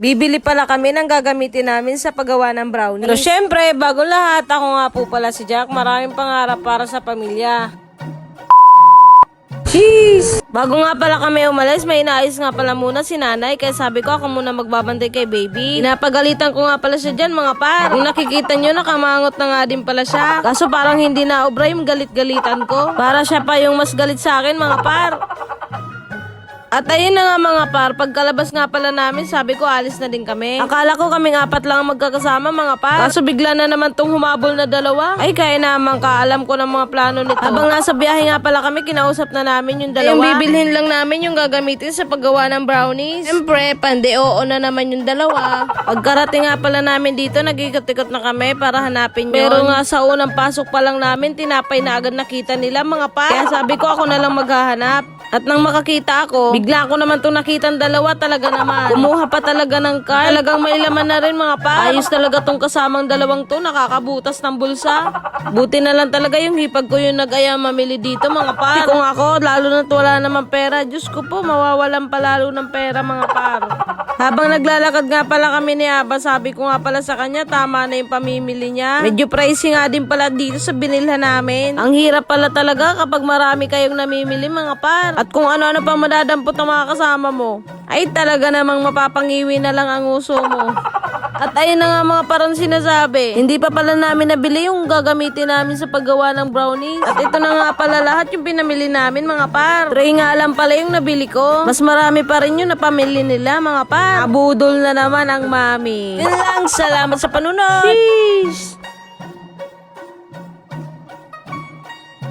Bibili pala kami ng gagamitin namin sa paggawa ng brownies. Pero syempre, bago lahat, ako nga po pala si Jack. Maraming pangarap para sa pamilya. Jeez! Bago nga pala kami umalis, may inaayos nga pala muna si nanay. Kaya sabi ko, ako muna magbabantay kay baby. Pinapagalitan ko nga pala siya dyan, mga par. Kung nakikita nyo, nakamangot na nga din pala siya. Kaso parang hindi na obra yung galit-galitan ko. Para siya pa yung mas galit sa akin, mga par. At ayun na nga mga par, pagkalabas nga pala namin, sabi ko alis na din kami. Akala ko kaming apat lang magkakasama mga par. Kaso bigla na naman tong humabol na dalawa. Ay kaya naman ka, alam ko ng mga plano nito. Habang nasa biyahe nga pala kami, kinausap na namin yung dalawa. Yung bibilhin lang namin yung gagamitin sa paggawa ng brownies. Siyempre, pande-oo na naman yung dalawa. Pagkarating nga pala namin dito, nag-ikot-ikot na kami para hanapin yun. Pero nga sa unang pasok pa lang namin, tinapay na agad nakita nila mga par. Kaya sabi ko ako na lang maghahanap. At nang makakita ako, bigla ko naman itong nakitang dalawa talaga naman. Kumuha pa talaga ng card. Talagang may laman na rin mga pa. Ayos talaga tong kasamang dalawang to, nakakabutas ng bulsa. Buti na lang talaga yung hipag ko yung nag-aya mamili dito mga par. Kung ako, lalo na't wala naman pera, Diyos ko po, mawawalan pa lalo ng pera mga par. Habang naglalakad nga pala kami ni Aba, sabi ko nga pala sa kanya, tama na yung pamimili niya. Medyo pricey nga din pala dito sa binilhan namin. Ang hirap pala talaga kapag marami kayong namimili mga par. At kung ano-ano pang madadampot ng mga kasama mo, ay talaga namang mapapangiwi na lang ang uso mo. At ayun na nga mga parang sinasabi, hindi pa pala namin nabili yung gagamitin namin sa paggawa ng brownies. At ito na nga pala lahat yung pinamili namin mga par. Tray nga lang pala yung nabili ko. Mas marami pa rin yung napamili nila mga par. Abudol na naman ang mami. Yun lang, salamat sa panunod. Peace!